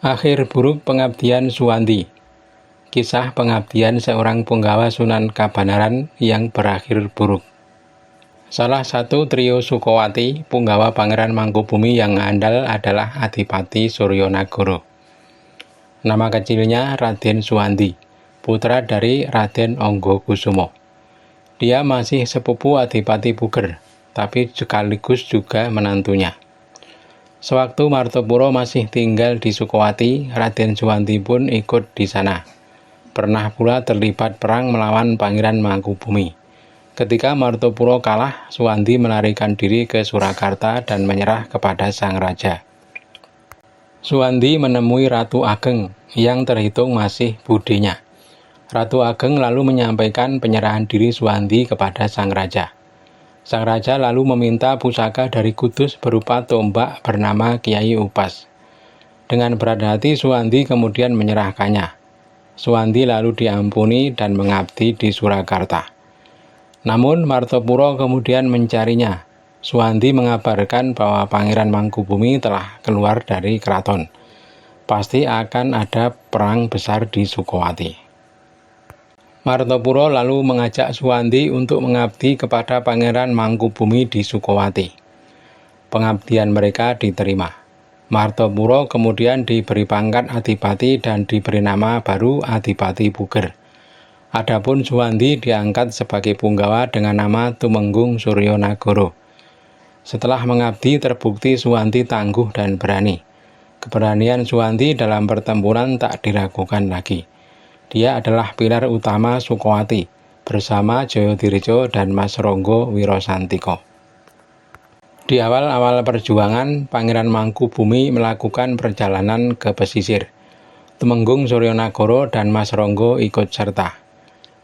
Akhir buruk pengabdian Suwandi. Kisah pengabdian seorang punggawa Sunan Kabanaran yang berakhir buruk. Salah satu trio Sukowati, punggawa Pangeran Mangkubumi yang andal adalah Adipati Suryonagara. Nama kecilnya Raden Suwandi, putra dari Raden Anggakusumo. Dia masih sepupu Adipati Puger, tapi sekaligus juga menantunya. Sewaktu Martopuro masih tinggal di Sukowati, Raden Suwandi pun ikut di sana. Pernah pula terlibat perang melawan Pangeran Mangkubumi. Ketika Martopuro kalah, Suwandi melarikan diri ke Surakarta dan menyerah kepada sang raja. Suwandi menemui Ratu Ageng yang terhitung masih budinya. Ratu Ageng lalu menyampaikan penyerahan diri Suwandi kepada sang raja. Sang raja lalu meminta pusaka dari Kudus berupa tombak bernama Kiai Upas. Dengan berat hati Suwandi kemudian menyerahkannya. Suwandi lalu diampuni dan mengabdi di Surakarta. Namun Martopuro kemudian mencarinya. Suwandi mengabarkan bahwa Pangeran Mangkubumi telah keluar dari keraton. Pasti akan ada perang besar di Sukowati. Martopuro lalu mengajak Suwandi untuk mengabdi kepada Pangeran Mangkubumi di Sukowati. Pengabdian mereka diterima. Martopuro kemudian diberi pangkat Adipati dan diberi nama baru Adipati Puger. Adapun Suwandi diangkat sebagai punggawa dengan nama Tumenggung Suryonagara. Setelah mengabdi terbukti Suwandi tangguh dan berani. Keberanian Suwandi dalam pertempuran tak diragukan lagi. Dia adalah pilar utama Sukowati bersama Jayadirja dan Mas Ronggo Wirosantiko. Di awal-awal perjuangan, Pangeran Mangkubumi melakukan perjalanan ke pesisir. Tumenggung Suryonagara dan Mas Ronggo ikut serta.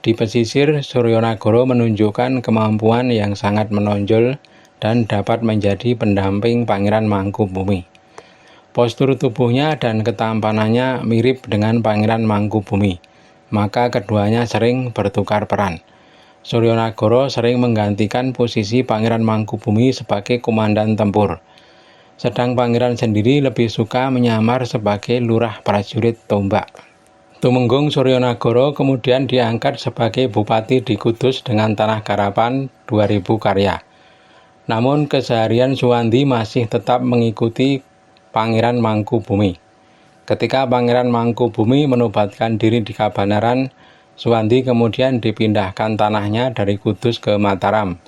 Di pesisir, Suryonagara menunjukkan kemampuan yang sangat menonjol dan dapat menjadi pendamping Pangeran Mangkubumi. Postur tubuhnya dan ketampanannya mirip dengan Pangeran Mangkubumi. Maka keduanya sering bertukar peran. Suryonagara sering menggantikan posisi Pangeran Mangkubumi sebagai komandan tempur. Sedang Pangeran sendiri lebih suka menyamar sebagai lurah prajurit tombak. Tumenggung Suryonagara kemudian diangkat sebagai bupati di Kudus dengan tanah garapan 2000 karya. Namun keseharian Suwandi masih tetap mengikuti Pangeran Mangkubumi. Ketika Pangeran Mangkubumi menobatkan diri di Kabanaran, Suwandi kemudian dipindahkan tanahnya dari Kudus ke Mataram.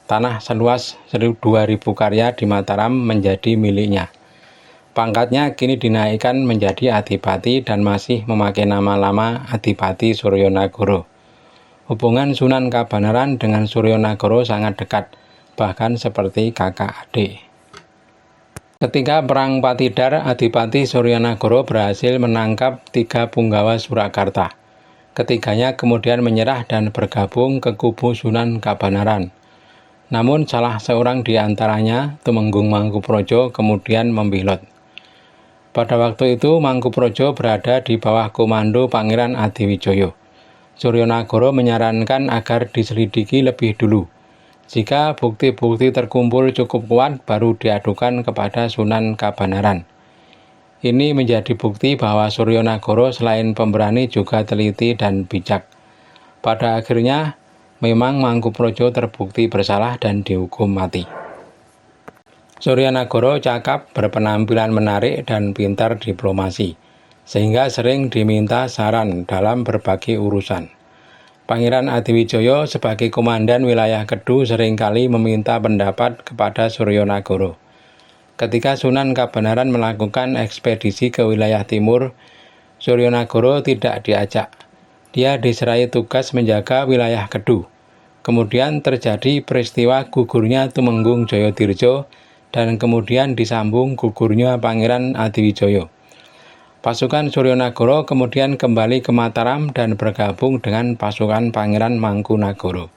Tanah seluas 2000 karya di Mataram menjadi miliknya. Pangkatnya kini dinaikkan menjadi Adipati dan masih memakai nama lama Adipati Suryonagara. Hubungan Sunan Kabanaran dengan Suryonagara sangat dekat, bahkan seperti kakak adik. Ketika Perang Patidar, Adipati Suryonagara berhasil menangkap 3 punggawa Surakarta. Ketiganya kemudian menyerah dan bergabung ke kubu Sunan Kabanaran. Namun salah seorang di antaranya, Tumenggung Mangkuprojo, kemudian membilot. Pada waktu itu Mangkuprojo berada di bawah komando Pangeran Adiwijaya. Suryonagara menyarankan agar diselidiki lebih dulu. Jika bukti-bukti terkumpul cukup kuat, baru diadukan kepada Sunan Kabanaran. Ini menjadi bukti bahwa Suryonagara selain pemberani juga teliti dan bijak. Pada akhirnya, memang Mangkuprojo terbukti bersalah dan dihukum mati. Suryonagara cakap, berpenampilan menarik dan pintar diplomasi, sehingga sering diminta saran dalam berbagai urusan. Pangeran Adiwijaya sebagai komandan wilayah Kedu seringkali meminta pendapat kepada Suryonagara. Ketika Sunan Kabanaran melakukan ekspedisi ke wilayah timur, Suryonagara tidak diajak. Dia diserai tugas menjaga wilayah Kedu. Kemudian terjadi peristiwa gugurnya Tumenggung Jayadirja dan kemudian disambung gugurnya Pangeran Adiwijaya. Pasukan Suryonagara kemudian kembali ke Mataram dan bergabung dengan pasukan Pangeran Mangkunagara.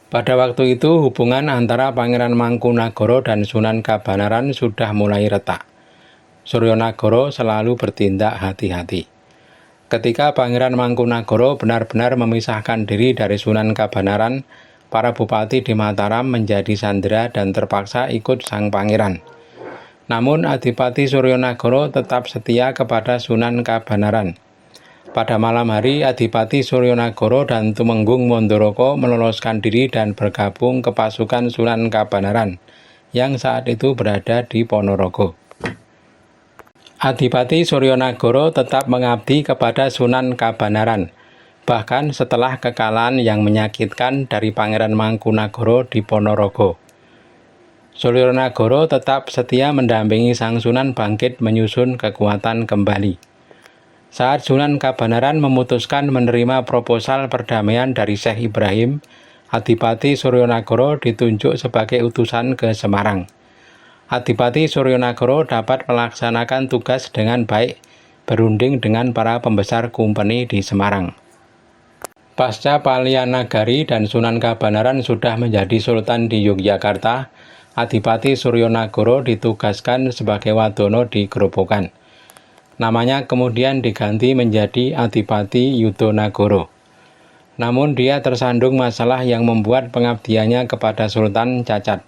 Pada waktu itu hubungan antara Pangeran Mangkunagara dan Sunan Kabanaran sudah mulai retak. Suryonagara selalu bertindak hati-hati. Ketika Pangeran Mangkunagara benar-benar memisahkan diri dari Sunan Kabanaran, para bupati di Mataram menjadi sandera dan terpaksa ikut sang pangeran. Namun Adipati Suryonagara tetap setia kepada Sunan Kabanaran. Pada malam hari, Adipati Suryonagara dan Tumenggung Mandoroko meloloskan diri dan bergabung ke pasukan Sunan Kabanaran yang saat itu berada di Ponorogo. Adipati Suryonagara tetap mengabdi kepada Sunan Kabanaran, bahkan setelah kekalahan yang menyakitkan dari Pangeran Mangkunagara di Ponorogo. Suryonagara tetap setia mendampingi Sang Sunan bangkit menyusun kekuatan kembali. Saat Sunan Kabanaran memutuskan menerima proposal perdamaian dari Syekh Ibrahim, Adipati Suryonagara ditunjuk sebagai utusan ke Semarang. Adipati Suryonagara dapat melaksanakan tugas dengan baik, berunding dengan para pembesar Kumpeni di Semarang. Pasca Palianagari dan Sunan Kabanaran sudah menjadi sultan di Yogyakarta, Adipati Suryonagara ditugaskan sebagai Wadono di Grobogan. Namanya kemudian diganti menjadi Adipati Yudonagara. Namun dia tersandung masalah yang membuat pengabdiannya kepada Sultan cacat.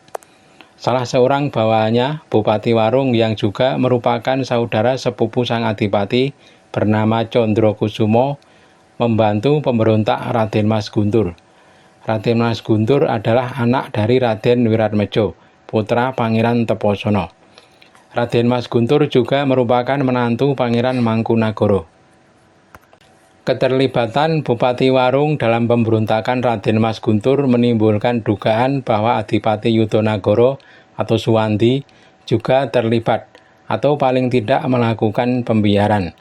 Salah seorang bawahannya, Bupati Warung yang juga merupakan saudara sepupu sang Adipati bernama Condrokusumo, membantu pemberontak Raden Mas Guntur. Raden Mas Guntur adalah anak dari Raden Wiratmejo, putra Pangeran Teposono. Raden Mas Guntur juga merupakan menantu Pangeran Mangkunagara. Keterlibatan Bupati Warung dalam pemberontakan Raden Mas Guntur menimbulkan dugaan bahwa Adipati Yudonagara atau Suwandi juga terlibat atau paling tidak melakukan pembiaran.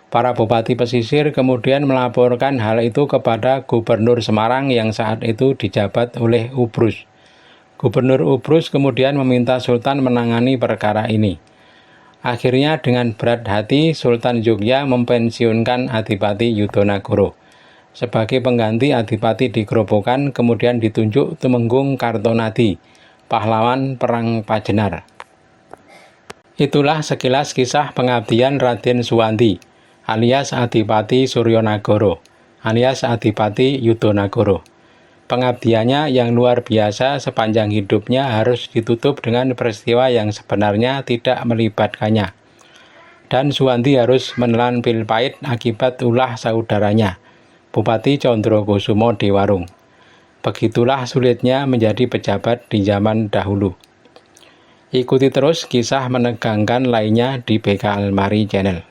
Para bupati pesisir kemudian melaporkan hal itu kepada Gubernur Semarang yang saat itu dijabat oleh Ubrus. Gubernur Ubrus kemudian meminta Sultan menangani perkara ini. Akhirnya dengan berat hati Sultan Yogya mempensiunkan Adipati Yudonagara. Sebagai pengganti Adipati di Grobogan kemudian ditunjuk Tumenggung Kartonadi, pahlawan Perang Pajenar. Itulah sekilas kisah pengabdian Raden Suwandi alias Adipati Suryonagara alias Adipati Yudonagara. Pengabdiannya yang luar biasa sepanjang hidupnya harus ditutup dengan peristiwa yang sebenarnya tidak melibatkannya. Dan Suwandi harus menelan pil pahit akibat ulah saudaranya, Bupati Condrokusumo di Warung. Begitulah sulitnya menjadi pejabat di zaman dahulu. Ikuti terus kisah menegangkan lainnya di BK Almari Channel.